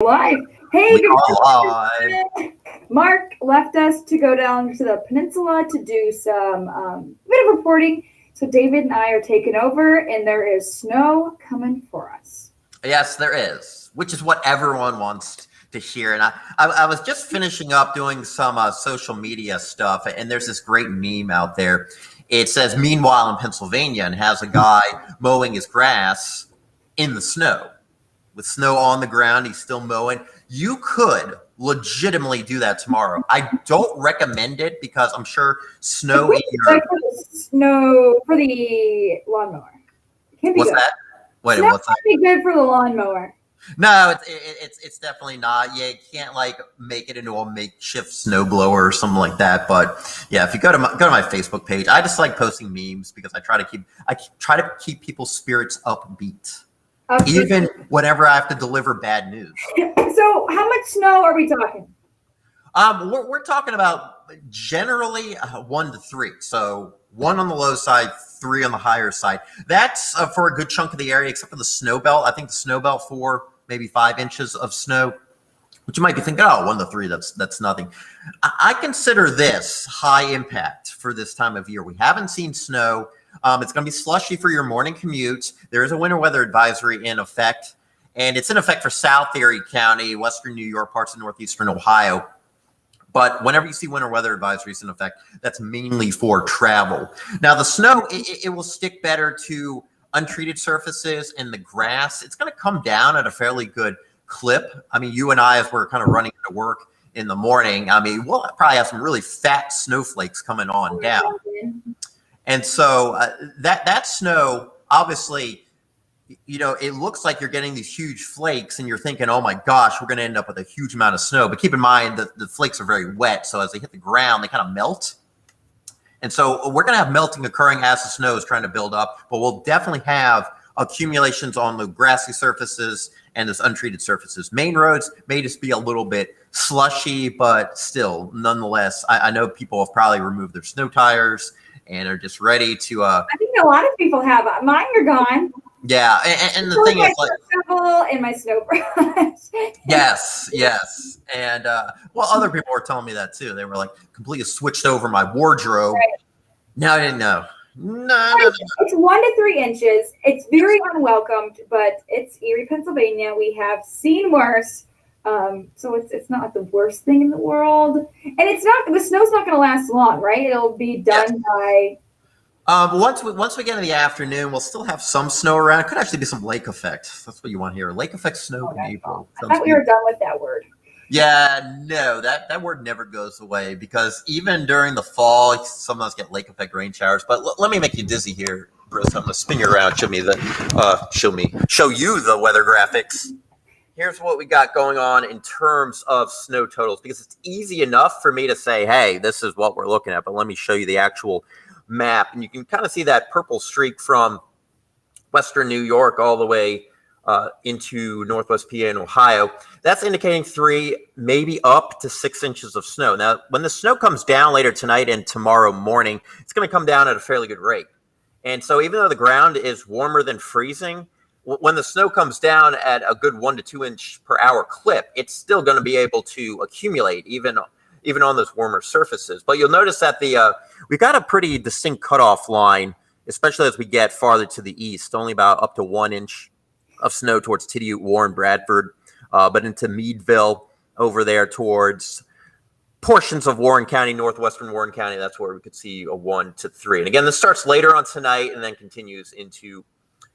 Live. Hey, We good are live. morning. Mark left us to go down to the peninsula to do some bit of reporting. So David and I are taking over, and there is snow coming for us. Yes, there is, which is what everyone wants to hear. And I was just finishing up doing some social media stuff, and there's this great meme out there. It says, "Meanwhile in Pennsylvania," and has a guy mowing his grass in the snow. With snow on the ground, he's still mowing. You could legitimately do that tomorrow. I don't recommend it because I'm sure snow in your Like for the snow for the lawnmower. It can be what's good. that? Wait, Snow what's can that? be good for the lawnmower. No, it's definitely not. You can't like make it into a makeshift snowblower or something like that. But yeah, if you go to my Facebook page, I just like posting memes because I try to keep people's spirits upbeat, even whenever I have to deliver bad news. So, how much snow are we talking? We're talking about generally 1 to 3. So 1 on the low side, 3 on the higher side. That's for a good chunk of the area, except for the snow belt. I think the snow belt for maybe 5 inches of snow, which you might be thinking, oh, 1 to 3, that's nothing. I consider this high impact for this time of year. We haven't seen snow. It's going to be slushy for your morning commute. There is a winter weather advisory in effect, and it's in effect for South Erie County, Western New York, parts of northeastern Ohio. But whenever you see winter weather advisories in effect, that's mainly for travel. Now, the snow, it will stick better to untreated surfaces and the grass. It's going to come down at a fairly good clip. I mean, you and I, as we're kind of running into work in the morning, I mean, we'll probably have some really fat snowflakes coming on down. And so that snow, obviously, it looks like you're getting these huge flakes and you're thinking, oh my gosh, we're going to end up with a huge amount of snow. But keep in mind that the flakes are very wet. So as they hit the ground, they kind of melt. And so we're going to have melting occurring as the snow is trying to build up. But we'll definitely have accumulations on the grassy surfaces and those untreated surfaces. Main roads may just be a little bit slushy, but still, nonetheless, I know people have probably removed their snow tires and are just ready to. I think a lot of people have. Mine are gone. Yeah, and the thing is, like, shovel and my snow brush. yes, and other people were telling me that too. They were like completely switched over my wardrobe. Right. No, I didn't know. No. It's 1 to 3 inches. It's very unwelcomed, but it's Erie, Pennsylvania. We have seen worse, so it's not the worst thing in the world. And the snow's not going to last long, right? It'll be done by. Once we get in the afternoon, we'll still have some snow around. It could actually be some lake effect. That's what you want here. Lake effect snow in April. I thought we were done with that word. Yeah, no, that word never goes away because even during the fall, some of us get lake effect rain showers. But let me make you dizzy here, Bruce. I'm gonna spin you around, show you the weather graphics. Here's what we got going on in terms of snow totals, because it's easy enough for me to say, hey, this is what we're looking at. But let me show you the actual map, and you can kind of see that purple streak from Western New York all the way into Northwest PA and Ohio. That's indicating 3, maybe up to 6 inches of snow. Now, when the snow comes down later tonight and tomorrow morning, it's going to come down at a fairly good rate. And so even though the ground is warmer than freezing, when the snow comes down at a good 1 to 2 inch per hour clip, it's still going to be able to accumulate even on those warmer surfaces. But you'll notice that we've got a pretty distinct cutoff line, especially as we get farther to the east, only about up to 1 inch of snow towards Tidiute, Warren, Bradford, but into Meadville over there towards portions of Warren County, northwestern Warren County. That's where we could see a 1 to 3. And again, this starts later on tonight and then continues into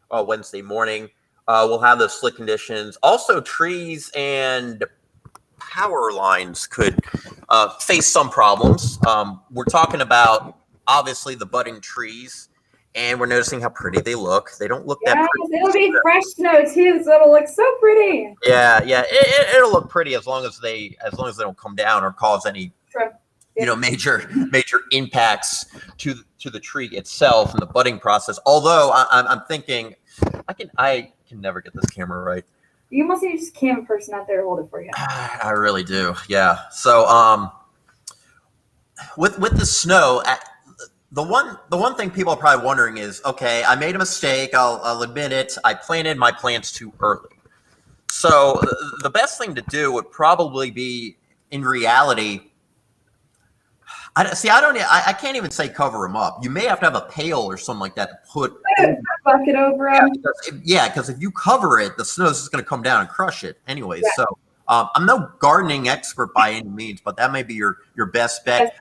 Wednesday morning. We'll have those slick conditions. Also, trees and power lines could face some problems. We're talking about, obviously, the budding trees. And we're noticing how pretty they look. They don't look that pretty. It'll be fresh snow too, so it'll look so pretty. Yeah. It'll look pretty as long as they don't come down or cause any, major impacts to the tree itself and the budding process. Although I'm thinking, I can never get this camera right. You must need just cam person out there to hold it for you. I really do. Yeah. So with the snow. The one thing people are probably wondering is, okay, I made a mistake. I'll admit it. I planted my plants too early. So the best thing to do would probably be, in reality, I can't even say cover them up. You may have to have a pail or something like that to put A bucket over yeah, them. because if you cover it, the snow is just going to come down and crush it anyways. Yeah. So I'm no gardening expert by any means, but that may be your best bet.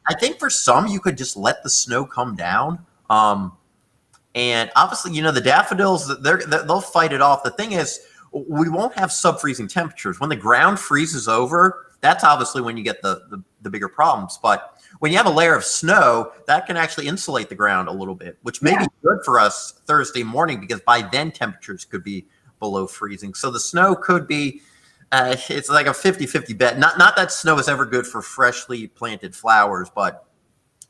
I think for some, you could just let the snow come down. And obviously, the daffodils, they'll fight it off. The thing is, we won't have sub-freezing temperatures. When the ground freezes over, that's obviously when you get the bigger problems. But when you have a layer of snow, that can actually insulate the ground a little bit, which may be good for us Thursday morning, because by then temperatures could be below freezing. So the snow could be, it's like a 50-50 bet. Not that snow is ever good for freshly planted flowers, but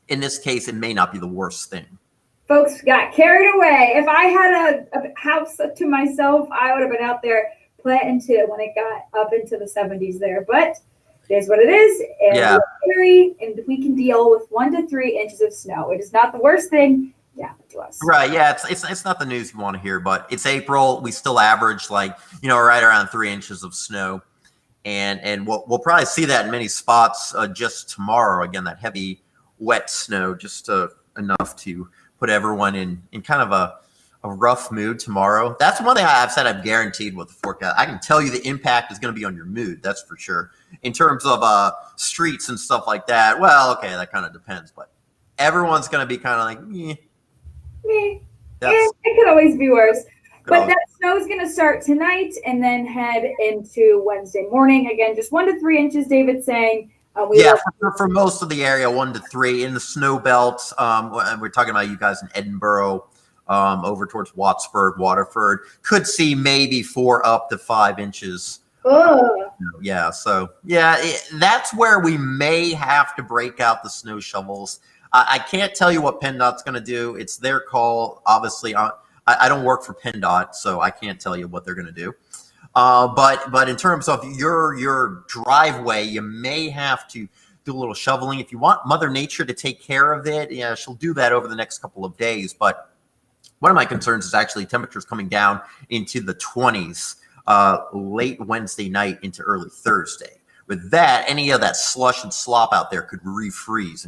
in this case, it may not be the worst thing. Folks got carried away. If I had a house to myself, I would have been out there planting too when it got up into the 70s there. But it is what it is. And and we can deal with 1 to 3 inches of snow. It is not the worst thing to happen to us. Right. Yeah. It's not the news you want to hear, but it's April. We still average right around 3 inches of snow. And we'll probably see that in many spots just tomorrow. Again, that heavy, wet snow, just enough to put everyone in kind of a rough mood tomorrow. That's one thing I've said I'm guaranteed with the forecast. I can tell you the impact is going to be on your mood. That's for sure. In terms of streets and stuff like that, well, okay, that kind of depends. But everyone's going to be kind of like, it could always be worse. But that snow is going to start tonight and then head into Wednesday morning. Again, just 1 to 3 inches, David's saying. For most of the area, 1 to 3 in the snow belt. We're talking about you guys in Edinburgh, over towards Wattsburg, Waterford. Could see maybe 4 up to 5 inches. Yeah, so that's where we may have to break out the snow shovels. I can't tell you what PennDOT's going to do. It's their call. Obviously, I don't work for PennDOT, so I can't tell you what they're going to do. But in terms of your driveway, you may have to do a little shoveling. If you want Mother Nature to take care of it, she'll do that over the next couple of days. But one of my concerns is actually temperatures coming down into the 20s late Wednesday night into early Thursday. With that, any of that slush and slop out there could refreeze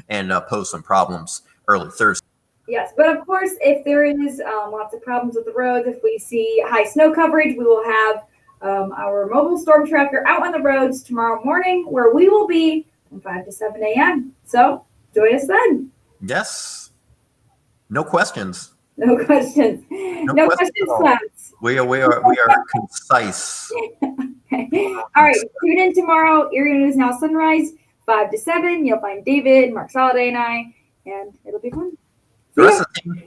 and pose some problems early Thursday. Yes, but of course, if there is lots of problems with the roads, if we see high snow coverage, we will have our mobile storm tracker out on the roads tomorrow morning, where we will be from 5 to 7 a.m. So join us then. Yes. No questions. No questions. No questions, class. We are concise. Okay. All right. Tune in tomorrow. Erie News Now Sunrise, 5 to 7. You'll find David, Mark Soliday, and I, and it'll be fun. The rest of the team,